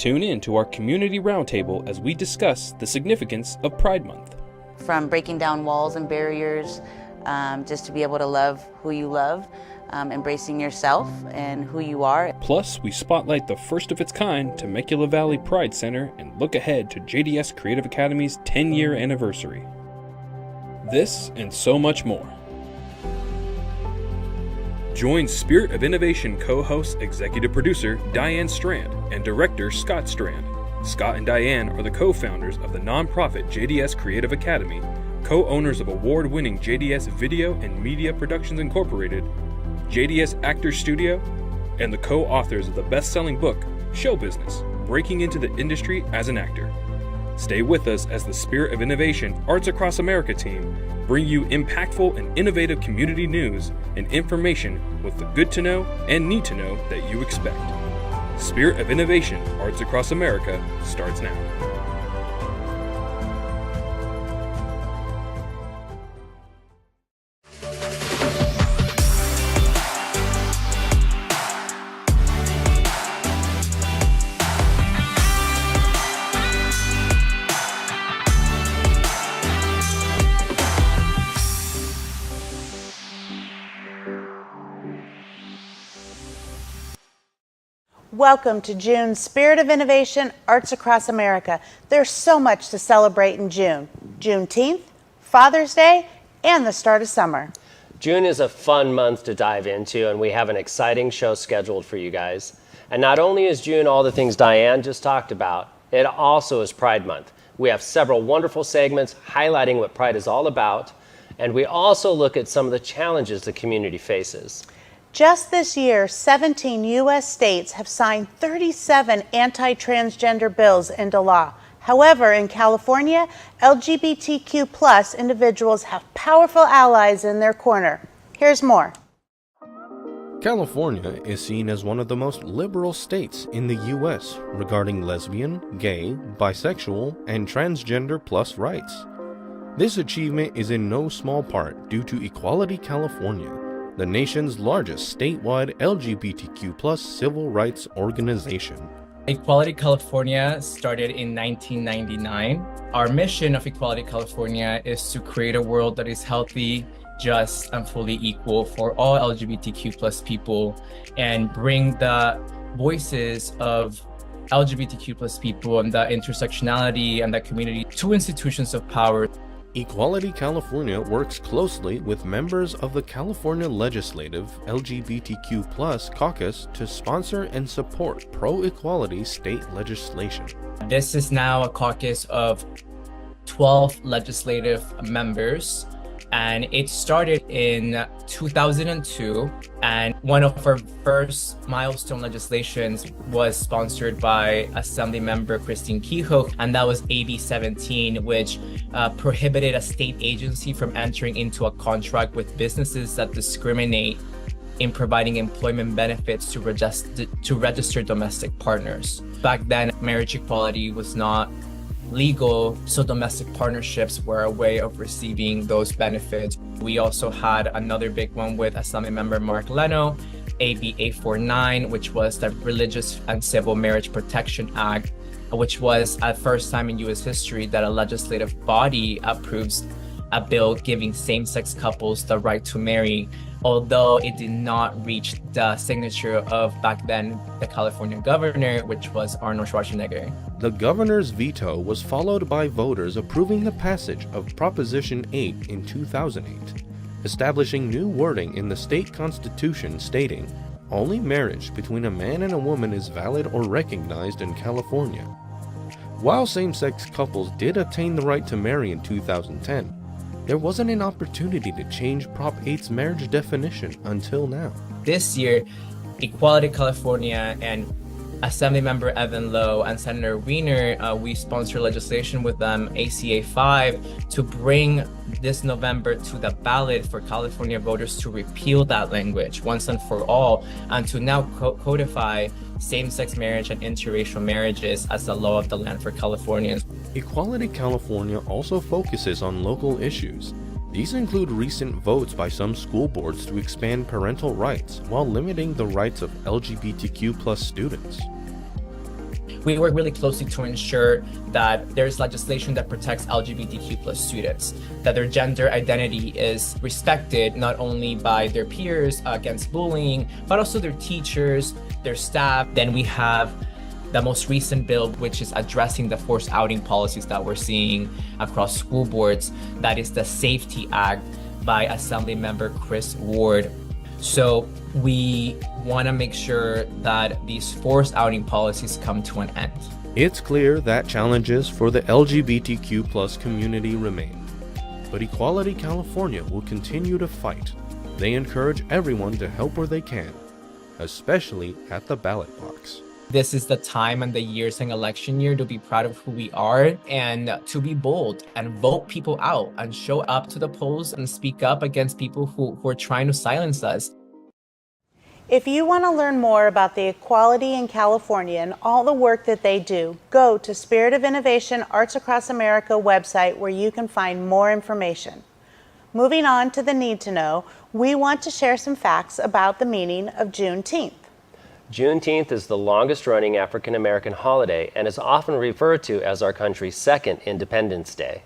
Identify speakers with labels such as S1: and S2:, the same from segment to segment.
S1: Tune in to our community roundtable as we discuss the significance of Pride Month.
S2: From breaking down walls and barriers, just to be able to love who you love, embracing yourself and who you are.
S1: Plus, we spotlight the first of its kind Temecula Valley Pride Center and look ahead to JDS Creative Academy's 10-year anniversary. This and so much more. Join Spirit of Innovation co-host, executive producer Diane Strand and director Scott Strand. Scott and Diane are the co-founders of the nonprofit JDS Creative Academy, co-owners of award-winning JDS Video and Media Productions Incorporated, JDS Actors Studio, and the co-authors of the best-selling book, Show Business, Breaking into the Industry as an Actor. Stay with us as the Spirit of Innovation Arts Across America team bring you impactful and innovative community news and information with the good to know and need to know that you expect. Spirit of Innovation Arts Across America starts now.
S3: Welcome to June's Spirit of Innovation Arts Across America. There's so much to celebrate in June. Juneteenth, Father's Day, and the start of summer.
S4: June is a fun month to dive into, and we have an exciting show scheduled for you guys. And not only is June all the things Diane just talked about, it also is Pride Month. We have several wonderful segments highlighting what Pride is all about, and we also look at some of the challenges the community faces.
S3: Just this year, 17 U.S. states have signed 37 anti-transgender bills into law. However, in California, LGBTQ+ individuals have powerful allies in their corner. Here's more.
S5: California is seen as one of the most liberal states in the U.S. regarding lesbian, gay, bisexual, and transgender plus rights. This achievement is in no small part due to Equality California, the nation's largest statewide LGBTQ+ civil rights organization.
S6: Equality California started in 1999. Our mission of Equality California is to create a world that is healthy, just, and fully equal for all LGBTQ+ people, and bring the voices of LGBTQ+ people and the intersectionality and the community to institutions of power.
S5: Equality California works closely with members of the California Legislative LGBTQ+ Caucus to sponsor and support pro-equality state legislation.
S6: This is now a caucus of 12 legislative members, and it started in 2002, and one of our first milestone legislations was sponsored by Assembly Member Christine Kehoe, and that was AB 17, which prohibited a state agency from entering into a contract with businesses that discriminate in providing employment benefits to register domestic partners. Back then, marriage equality was not legal, so domestic partnerships were a way of receiving those benefits. We also had another big one with Assembly Member Mark Leno, AB 849, which was the Religious and Civil Marriage Protection Act, which was the first time in U.S. history that a legislative body approves a bill giving same-sex couples the right to marry, although it did not reach the signature of, back then, the California governor, which was Arnold Schwarzenegger.
S5: The governor's veto was followed by voters approving the passage of Proposition 8 in 2008, establishing new wording in the state constitution stating, "Only marriage between a man and a woman is valid or recognized in California." While same-sex couples did obtain the right to marry in 2010, there wasn't an opportunity to change Prop 8's marriage definition until now.
S6: This year, Equality California and Assemblymember Evan Lowe and Senator Wiener, we sponsor legislation with them, ACA 5, to bring this November to the ballot for California voters to repeal that language once and for all, and to now codify same-sex marriage and interracial marriages as the law of the land for Californians.
S5: Equality California also focuses on local issues. These include recent votes by some school boards to expand parental rights while limiting the rights of LGBTQ+ students.
S6: We work really closely to ensure that there's legislation that protects LGBTQ plus students, that their gender identity is respected not only by their peers against bullying, but also their teachers, their staff. Then we have the most recent bill, which is addressing the forced outing policies that we're seeing across school boards. That is the SAFETY Act by Assemblymember Chris Ward. So we want to make sure that these forced outing policies come to an end.
S5: It's clear that challenges for the LGBTQ plus community remain, but Equality California will continue to fight. They encourage everyone to help where they can, especially at the ballot box.
S6: This is the time and the year saying election year to be proud of who we are and to be bold and vote people out and show up to the polls and speak up against people who are trying to silence us.
S3: If you want to learn more about the Equality in California and all the work that they do, go to Spirit of Innovation Arts Across America website where you can find more information. Moving on to the need to know, we want to share some facts about the meaning of Juneteenth.
S4: Juneteenth is the longest running African American holiday and is often referred to as our country's second Independence Day.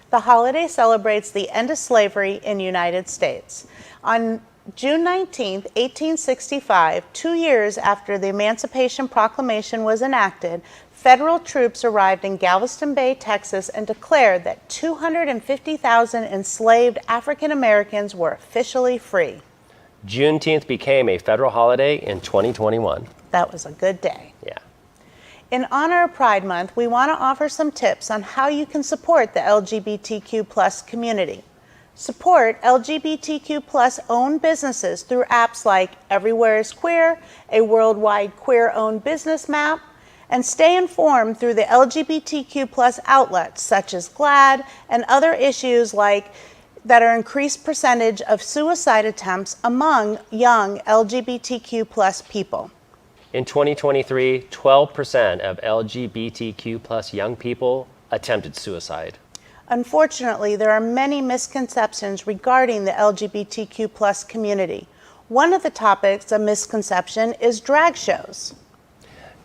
S3: The holiday celebrates the end of slavery in the United States. On June 19, 1865, 2 years after the Emancipation Proclamation was enacted, federal troops arrived in Galveston Bay, Texas, and declared that 250,000 enslaved African Americans were officially free.
S4: Juneteenth became a federal holiday in 2021.
S3: That was a good day.
S4: Yeah.
S3: In honor of Pride Month, we want to offer some tips on how you can support the LGBTQ plus community. Support LGBTQ plus owned businesses through apps like Everywhere is Queer, a worldwide queer-owned business map, and stay informed through the LGBTQ plus outlets such as GLAAD and other issues like that are increased percentage of suicide attempts among young LGBTQ plus people.
S4: In 2023, 12% of LGBTQ plus young people attempted suicide.
S3: Unfortunately, there are many misconceptions regarding the LGBTQ plus community. One of the topics of misconception is drag shows.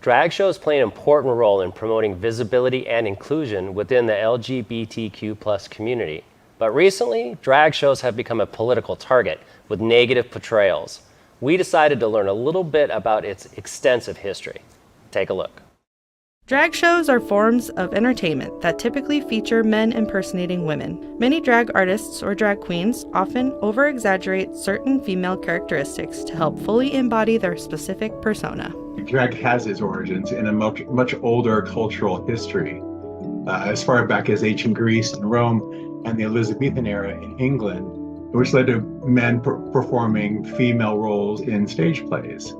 S4: Drag shows play an important role in promoting visibility and inclusion within the LGBTQ plus community. But recently, drag shows have become a political target with negative portrayals. We decided to learn a little bit about its extensive history. Take a look.
S7: Drag shows are forms of entertainment that typically feature men impersonating women. Many drag artists or drag queens often over-exaggerate certain female characteristics to help fully embody their specific persona.
S8: Drag has its origins in a much older cultural history, as far back as ancient Greece and Rome and the Elizabethan era in England, which led to men performing female roles in stage plays.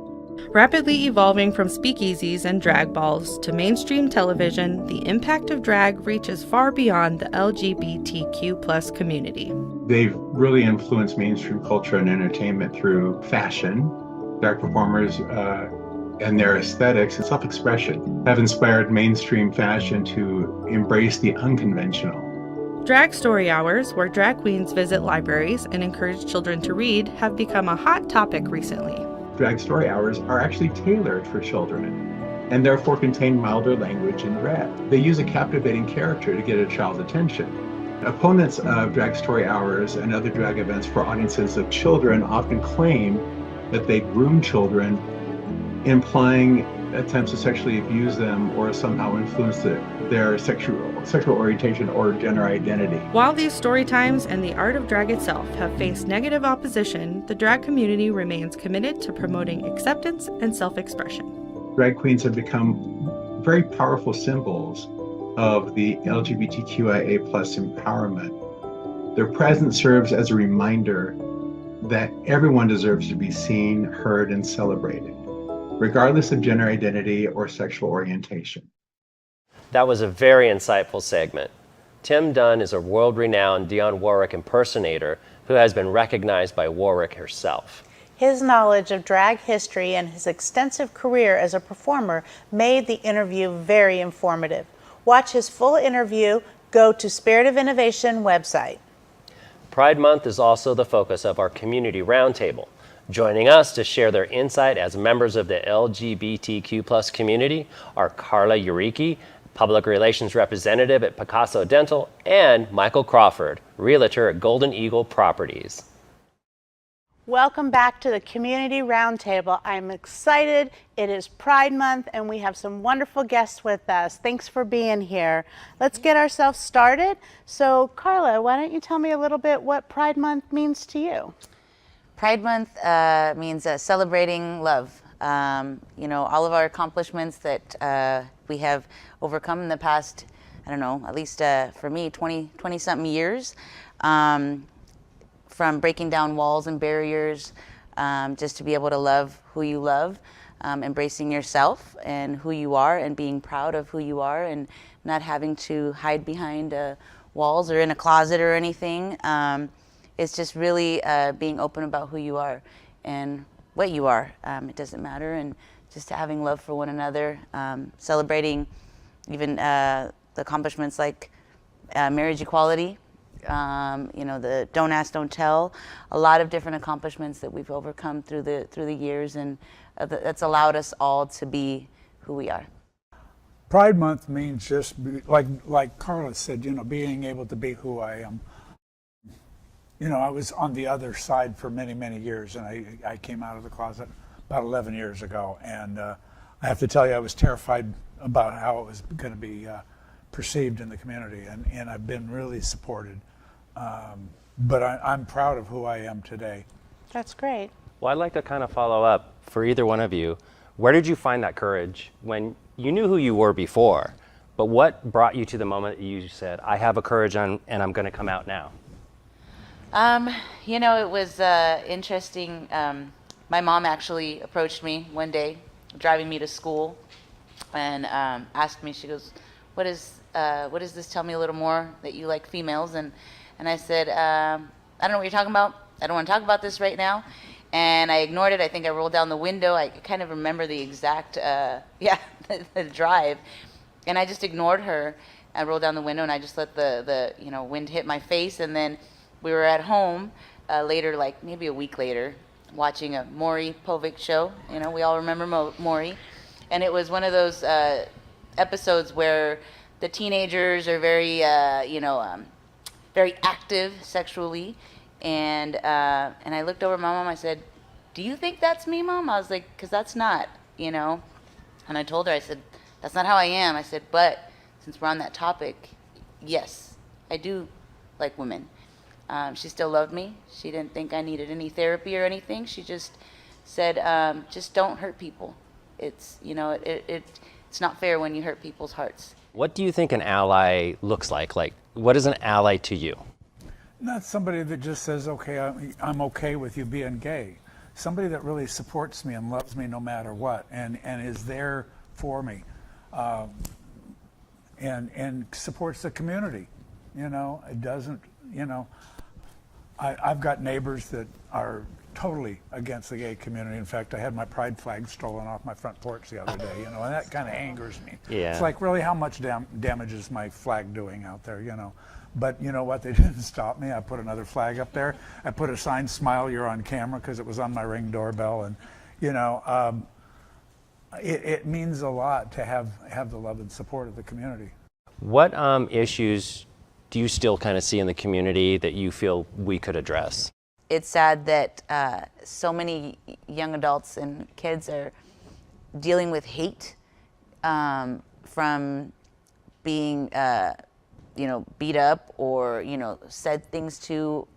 S7: Rapidly evolving from speakeasies and drag balls to mainstream television, the impact of drag reaches far beyond the LGBTQ plus community.
S8: They've really influenced mainstream culture and entertainment through fashion. Drag performers and their aesthetics and self-expression have inspired mainstream fashion to embrace the unconventional.
S7: Drag story hours, where drag queens visit libraries and encourage children to read, have become a hot topic recently.
S8: Drag story hours are actually tailored for children and therefore contain milder language and drag. They use a captivating character to get a child's attention. Opponents of drag story hours and other drag events for audiences of children often claim that they groom children, implying attempts to sexually abuse them or somehow influence their sexual orientation or gender identity.
S7: While these story times and the art of drag itself have faced negative opposition, the drag community remains committed to promoting acceptance and self-expression.
S8: Drag queens have become very powerful symbols of the LGBTQIA+ empowerment. Their presence serves as a reminder that everyone deserves to be seen, heard, and celebrated, regardless of gender identity or sexual orientation.
S4: That was a very insightful segment. Tim Dunn is a world-renowned Dionne Warwick impersonator who has been recognized by Warwick herself.
S3: His knowledge of drag history and his extensive career as a performer made the interview very informative. Watch his full interview. Go to Spirit of Innovation website.
S4: Pride Month is also the focus of our Community Roundtable. Joining us to share their insight as members of the LGBTQ+ community are Carla Uricki, Public Relations Representative at Picasso Dental, and Michael Crawford, Realtor at Golden Eagle Properties.
S3: Welcome back to the Community Roundtable. I'm excited. It is Pride Month and we have some wonderful guests with us. Thanks for being here. Let's get ourselves started. So Carla, why don't you tell me a little bit what Pride Month means to you?
S2: Pride Month means celebrating love. All of our accomplishments that we have overcome in the past, I don't know, at least for me, 20-something years. From breaking down walls and barriers, just to be able to love who you love, embracing yourself and who you are and being proud of who you are and not having to hide behind walls or in a closet or anything. It's just really being open about who you are and what you are. It doesn't matter, and just having love for one another, celebrating even the accomplishments like marriage equality, the Don't Ask, Don't Tell, a lot of different accomplishments that we've overcome through the years, and that's allowed us all to be who we are.
S9: Pride Month means just like Carla said, being able to be who I am. I was on the other side for many, many years, and I came out of the closet about 11 years ago, and I have to tell you, I was terrified about how it was going to be perceived in the community, and I've been really supported. But I'm proud of who I am today.
S3: That's great.
S4: Well, I'd like to kind of follow up for either one of you. Where did you find that courage when you knew who you were before, but what brought you to the moment that you said, I have a courage and I'm going to come out now?
S2: It was interesting. My mom actually approached me one day, driving me to school, and asked me, she goes, what is this? Tell me a little more that you like females. And I said, I don't know what you're talking about. I don't want to talk about this right now. And I ignored it. I think I rolled down the window. I kind of remember the exact, the drive. And I just ignored her. I rolled down the window and I just let the wind hit my face. And then we were at home later, like maybe a week later, watching a Maury Povich show. We all remember Maury. And it was one of those episodes where the teenagers are very, very active sexually. And I looked over at my mom. I said, do you think that's me, Mom? I was like, because that's not, And I told her, I said, that's not how I am. I said, but since we're on that topic, yes, I do like women. She still loved me. She didn't think I needed any therapy or anything. She just said, just don't hurt people. It's, it's not fair when you hurt people's hearts.
S4: What do you think an ally looks like? Like, what is an ally to you?
S9: Not somebody that just says, okay, I'm okay with you being gay. Somebody that really supports me and loves me no matter what, and is there for me, and supports the community. It doesn't, I've got neighbors that are totally against the gay community. In fact, I had my pride flag stolen off my front porch the other day, and that kind of angers me.
S4: Yeah.
S9: It's like, really, how much damage is my flag doing out there, But you know what? They didn't stop me. I put another flag up there. I put a sign, "Smile, you're on camera," because it was on my Ring doorbell. And, it means a lot to have the love and support of the community.
S4: What issues do you still kind of see in the community that you feel we could address?
S2: It's sad that so many young adults and kids are dealing with hate from being beat up or said things to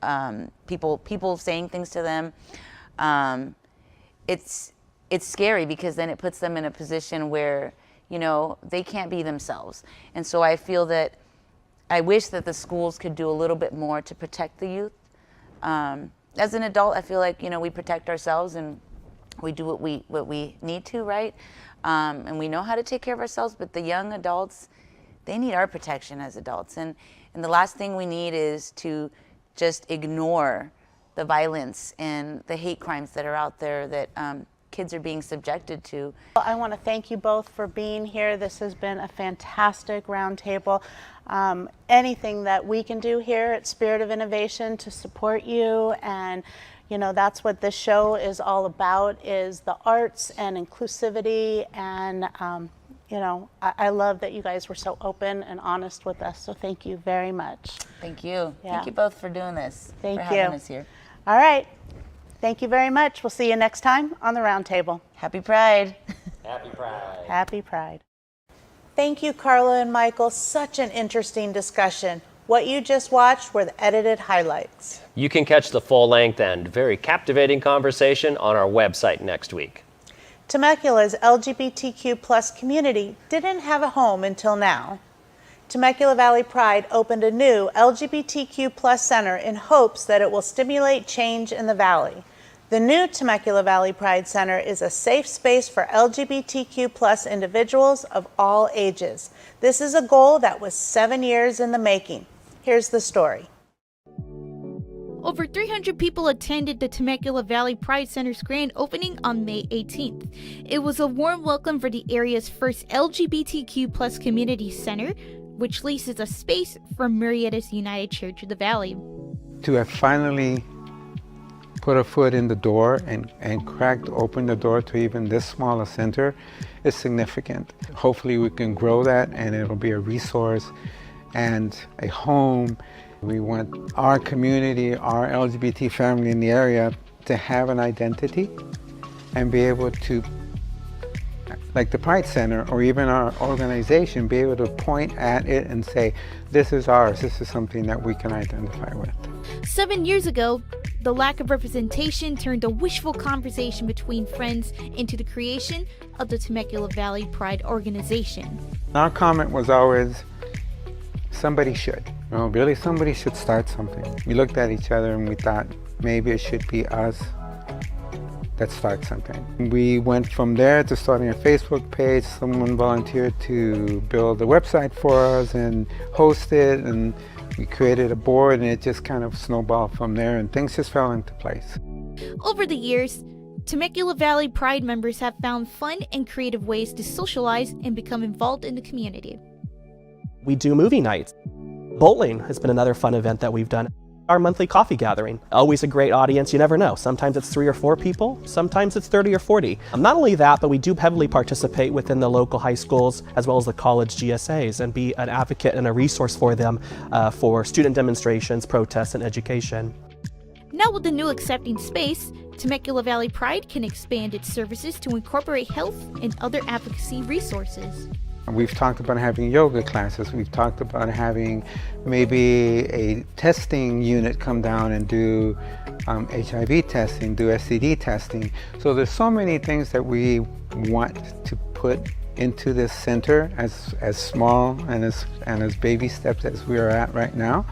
S2: people saying things to them. It's scary because then it puts them in a position where they can't be themselves. And so I feel that I wish that the schools could do a little bit more to protect the youth. As an adult, I feel like we protect ourselves and we do what we need to, right? And we know how to take care of ourselves. But the young adults, they need our protection as adults. And the last thing we need is to just ignore the violence and the hate crimes that are out there that kids are being subjected to.
S3: I want to thank you both for being here. This has been a fantastic roundtable. Anything that we can do here at Spirit of Innovation to support you and You know, that's what this show is all about, is the arts and inclusivity. And, you know, I love that you guys were so open and honest with us. So thank you very much.
S2: Thank you.
S3: Yeah.
S2: Thank you both for doing this.
S3: Thank
S2: for
S3: you.
S2: having us here.
S3: All right. Thank you very much. We'll see you next time on the Roundtable.
S2: Happy Pride.
S4: Happy Pride.
S3: Happy Pride. Thank you, Carla and Michael. Such an interesting discussion. What you just watched were the edited highlights.
S4: You can catch the full-length and very captivating conversation on our website next week.
S3: Temecula's LGBTQ+ community didn't have a home until now. Temecula Valley Pride opened a new LGBTQ+ center in hopes that it will stimulate change in the valley. The new Temecula Valley Pride Center is a safe space for LGBTQ+ individuals of all ages. This is a goal that was 7 years in the making. Here's the story.
S10: Over 300 people attended the Temecula Valley Pride Center's grand opening on May 18th. It was a warm welcome for the area's first LGBTQ+ community center, which leases a space for Murrieta's United Church of the Valley.
S11: To have finally put a foot in the door and cracked open the door to even this small a center is significant. Hopefully we can grow that and it'll be a resource and a home. We want our community, our LGBT family in the area to have an identity and be able to, like the Pride Center or even our organization, be able to point at it and say, this is ours, this is something that we can identify with.
S10: 7 years ago, the lack of representation turned a wishful conversation between friends into the creation of the Temecula Valley Pride organization.
S11: Our comment was always, somebody should. No, really, somebody should start something. We looked at each other and we thought, maybe it should be us that start something. We went from there to starting a Facebook page. Someone volunteered to build a website for us and host it, and we created a board, and it just kind of snowballed from there, and things just fell into place.
S10: Over the years, Temecula Valley Pride members have found fun and creative ways to socialize and become involved in the community.
S12: We do movie nights. Bowling has been another fun event that we've done. Our monthly coffee gathering, always a great audience, you never know. Sometimes it's 3 or 4 people, sometimes it's 30 or 40. Not only that, but we do heavily participate within the local high schools as well as the college GSAs and be an advocate and a resource for them for student demonstrations, protests, and education.
S10: Now with the new accepting space, Temecula Valley Pride can expand its services to incorporate health and other advocacy resources.
S11: We've talked about having yoga classes. We've talked about having maybe a testing unit come down and do HIV testing, do STD testing. So there's so many things that we want to put into this center as small and as baby steps as we are at right now.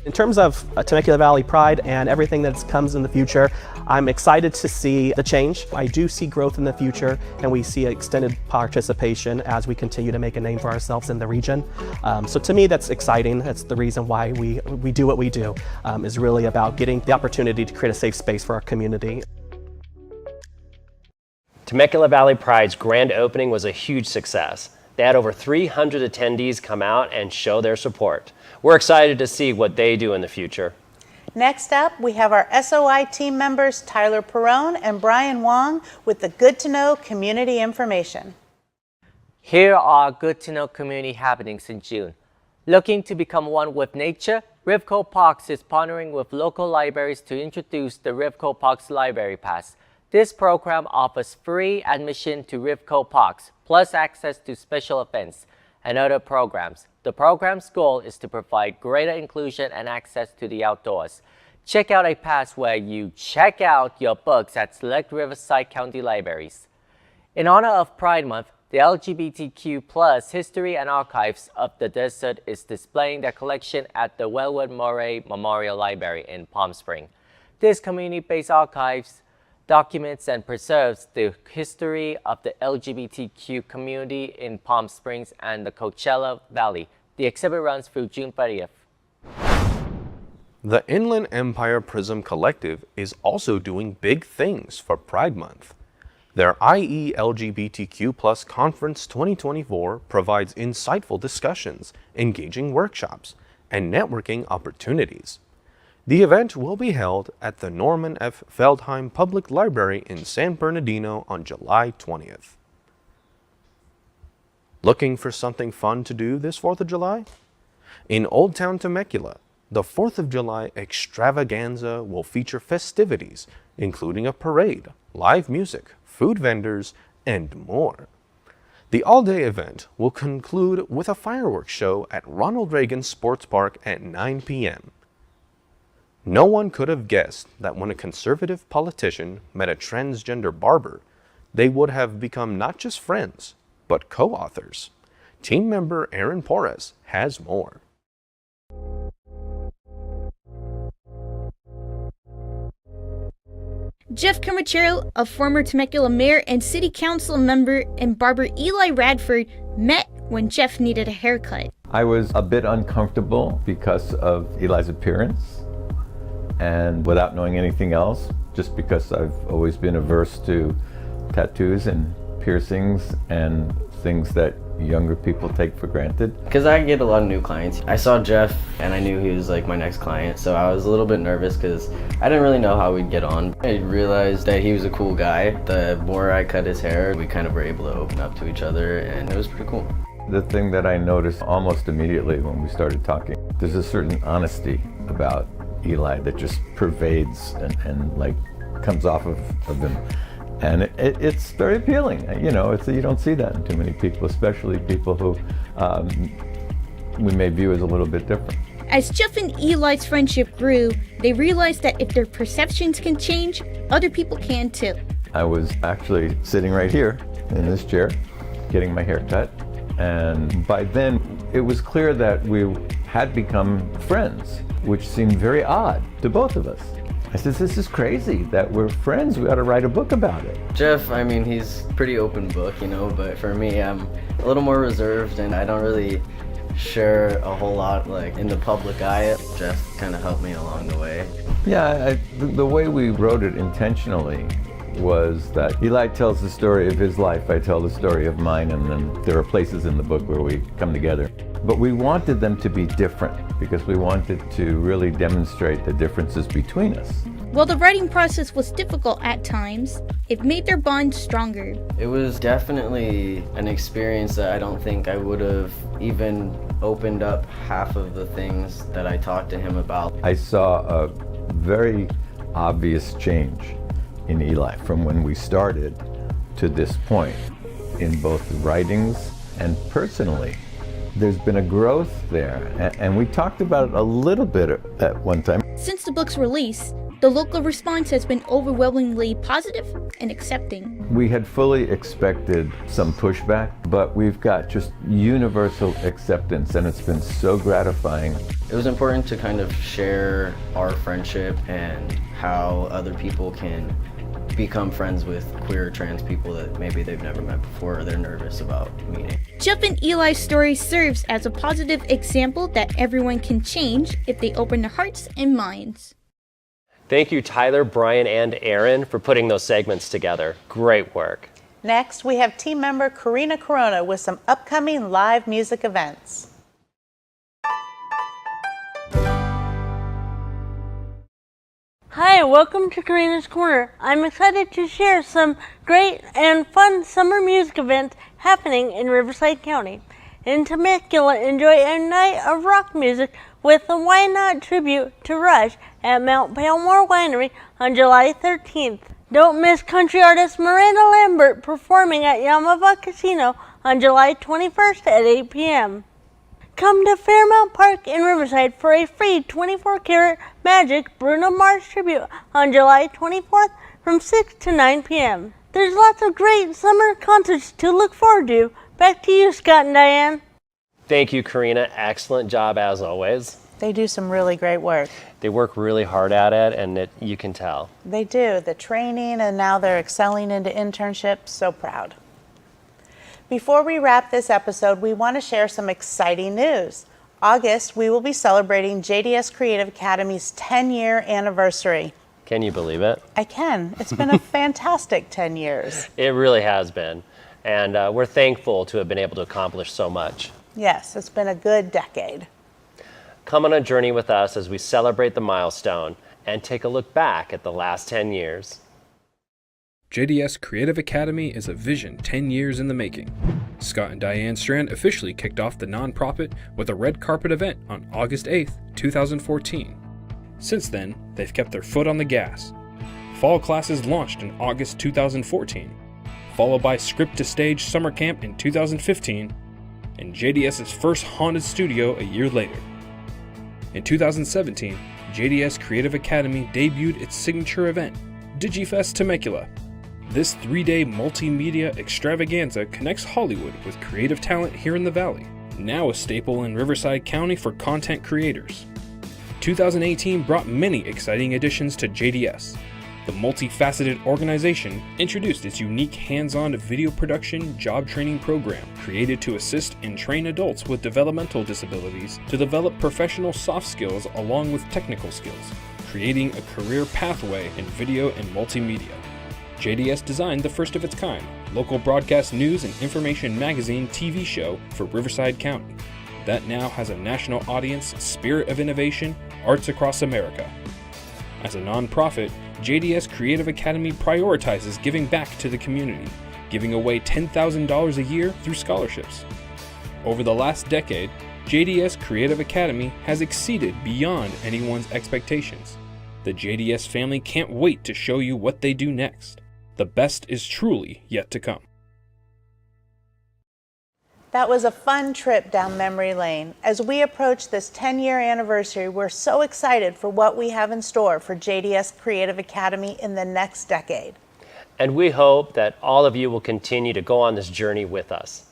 S12: In terms of Temecula Valley Pride and everything that comes in the future, I'm excited to see the change. I do see growth in the future, and we see extended participation as we continue to make a name for ourselves in the region. So to me, that's exciting. That's the reason why we do what we do, is really about getting the opportunity to create a safe space for our community.
S4: Temecula Valley Pride's grand opening was a huge success. They had over 300 attendees come out and show their support. We're excited to see what they do in the future.
S3: Next up, we have our SOI team members Tyler Perrone and Brian Wong with the Good to Know community information.
S13: Here are Good to Know community happenings in June. Looking to become one with nature, Rivco Parks is partnering with local libraries to introduce the Rivco Parks Library Pass. This program offers free admission to Rivco Parks, plus access to special events and other programs. The program's goal is to provide greater inclusion and access to the outdoors. Check out a pass where you check out your books at select Riverside County libraries. In honor of Pride Month, the LGBTQ+ History and Archives of the Desert is displaying their collection at the Wellwood Murray Memorial Library in Palm Springs. This community-based archives documents and preserves the history of the LGBTQ community in Palm Springs and the Coachella Valley. The exhibit runs through June 30th.
S5: The Inland Empire Prism Collective is also doing big things for Pride Month. Their IE LGBTQ+ Conference 2024 provides insightful discussions, engaging workshops, and networking opportunities. The event will be held at the Norman F. Feldheim Public Library in San Bernardino on July 20th. Looking for something fun to do this 4th of July? In Old Town Temecula, the 4th of July extravaganza will feature festivities, including a parade, live music, food vendors, and more. The all-day event will conclude with a fireworks show at Ronald Reagan Sports Park at 9 p.m. No one could have guessed that when a conservative politician met a transgender barber, they would have become not just friends, but co-authors. Team member Aaron Porras has more.
S10: Jeff Camachero, a former Temecula mayor and city council member, and barber Eli Radford met when Jeff needed a haircut.
S14: I was a bit uncomfortable because of Eli's appearance, and without knowing anything else, just because I've always been averse to tattoos and piercings and things that younger people take for granted.
S15: Because I get a lot of new clients. I saw Jeff and I knew he was like my next client, so I was a little bit nervous because I didn't really know how we'd get on. I realized that he was a cool guy. The more I cut his hair, we kind of were able to open up to each other, and it was pretty cool.
S14: The thing that I noticed almost immediately when we started talking, there's a certain honesty about Eli that just pervades and like comes off of him. And it's very appealing. You know, you don't see that in too many people, especially people who we may view as a little bit different.
S10: As Jeff and Eli's friendship grew, they realized that if their perceptions can change, other people can too.
S14: I was actually sitting right here in this chair, getting my hair cut. And by then, it was clear that we had become friends, which seemed very odd to both of us. I said, this is crazy that we're friends. We ought to write a book about it.
S15: Jeff, I mean, he's pretty open book, you know, but for me, I'm a little more reserved and I don't really share a whole lot like in the public eye. Jeff kind of helped me along the way.
S14: Yeah, the way we wrote it intentionally was that Eli tells the story of his life, I tell the story of mine, and then there are places in the book where we come together. But we wanted them to be different because we wanted to really demonstrate the differences between us.
S10: While the writing process was difficult at times, it made their bond stronger.
S15: It was definitely an experience that I don't think I would have even opened up half of the things that I talked to him about.
S14: I saw a very obvious change in Eli from when we started to this point in both the writings and personally. There's been a growth there, and we talked about it a little bit at one time.
S10: Since the book's release, the local response has been overwhelmingly positive and accepting.
S14: We had fully expected some pushback, but we've got just universal acceptance, and it's been so gratifying.
S15: It was important to kind of share our friendship and how other people can become friends with queer or trans people that maybe they've never met before or they're nervous about meeting.
S10: Jeff and Eli's story serves as a positive example that everyone can change if they open their hearts and minds.
S4: Thank you, Tyler, Brian, and Aaron for putting those segments together. Great work.
S3: Next, we have team member Karina Corona with some upcoming live music events.
S16: Hi, welcome to Karina's Corner. I'm excited to share some great and fun summer music events happening in Riverside County. In Temecula, enjoy a night of rock music with the Why Not tribute to Rush at Mount Palomar Winery on July 13th. Don't miss country artist Miranda Lambert performing at Yamava Casino on July 21st at 8 p.m. Come to Fairmount Park in Riverside for a free 24-karat magic Bruno Mars tribute on July 24th from 6 to 9 p.m. There's lots of great summer concerts to look forward to. Back to you, Scott and Diane.
S4: Thank you, Karina. Excellent job as always.
S3: They do some really great work.
S4: They work really hard at it, and you can tell.
S3: They do. The training, and now they're excelling into internships. So proud. Before we wrap this episode, we want to share some exciting news. August, we will be celebrating JDS Creative Academy's 10-year anniversary.
S4: Can you believe it?
S3: I can. It's been a fantastic 10 years.
S4: It really has been. And we're thankful to have been able to accomplish so much.
S3: Yes, it's been a good decade.
S4: Come on a journey with us as we celebrate the milestone and take a look back at the last 10 years.
S1: JDS Creative Academy is a vision 10 years in the making. Scott and Diane Strand officially kicked off the nonprofit with a red carpet event on August 8th, 2014. Since then, they've kept their foot on the gas. Fall classes launched in August 2014, followed by Script to Stage Summer Camp in 2015, and JDS's first haunted studio a year later. In 2017, JDS Creative Academy debuted its signature event, DigiFest Temecula. This 3-day multimedia extravaganza connects Hollywood with creative talent here in the Valley, now a staple in Riverside County for content creators. 2018 brought many exciting additions to JDS. The multifaceted organization introduced its unique hands-on video production job training program created to assist and train adults with developmental disabilities to develop professional soft skills along with technical skills, creating a career pathway in video and multimedia. JDS designed the first of its kind, local broadcast news and information magazine TV show for Riverside County that now has a national audience, Spirit of Innovation, Arts Across America. As a nonprofit, JDS Creative Academy prioritizes giving back to the community, giving away $10,000 a year through scholarships. Over the last decade, JDS Creative Academy has exceeded beyond anyone's expectations. The JDS family can't wait to show you what they do next. The best is truly yet to come.
S3: That was a fun trip down memory lane. As we approach this 10-year anniversary, we're so excited for what we have in store for JDS Creative Academy in the next decade.
S4: And we hope that all of you will continue to go on this journey with us.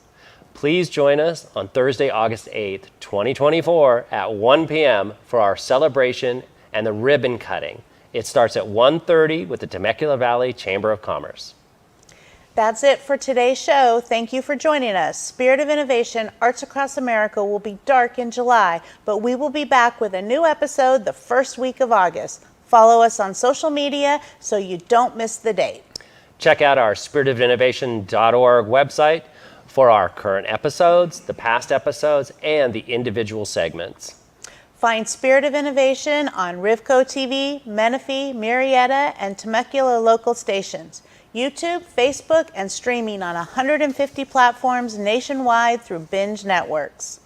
S4: Please join us on Thursday, August 8th, 2024 at 1 p.m. for our celebration and the ribbon cutting. It starts at 1:30 with the Temecula Valley Chamber of Commerce.
S3: That's it for today's show. Thank you for joining us. Spirit of Innovation, Arts Across America will be dark in July, but we will be back with a new episode the first week of August. Follow us on social media so you don't miss the date.
S4: Check out our spiritofinnovation.org website for our current episodes, the past episodes, and the individual segments.
S3: Find Spirit of Innovation on Rivco TV, Menifee, Murrieta, and Temecula local stations. YouTube, Facebook, and streaming on 150 platforms nationwide through Binge Networks.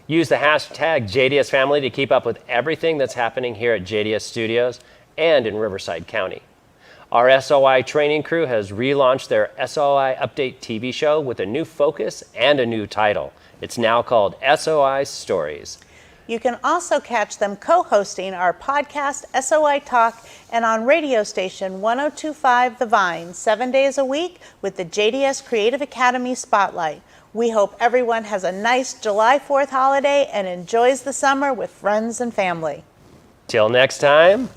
S4: Use the hashtag JDS Family to keep up with everything that's happening here at JDS Studios and in Riverside County. Our SOI training crew has relaunched their SOI Update TV show with a new focus and a new title. It's now called SOI Stories.
S3: You can also catch them co-hosting our podcast, SOI Talk, and on radio station 102.5 The Vine, 7 days a week with the JDS Creative Academy Spotlight. We hope everyone has a nice July 4th holiday and enjoys the summer with friends and family.
S4: Till next time,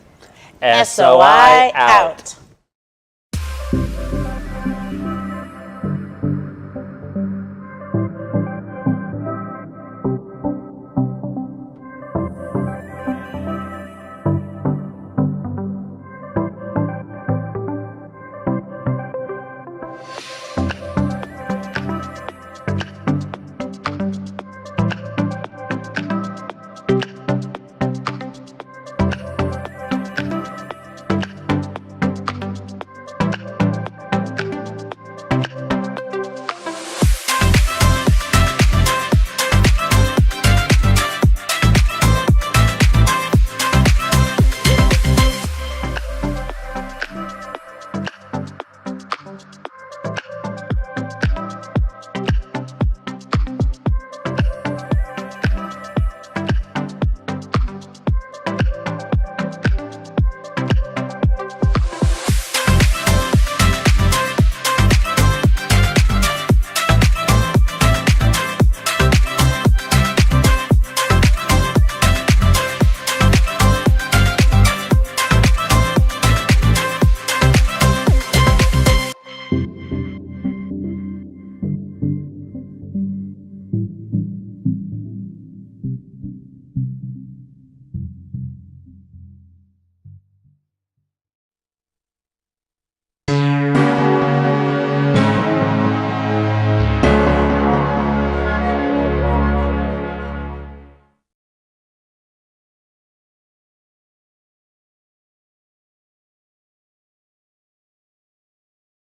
S3: SOI out.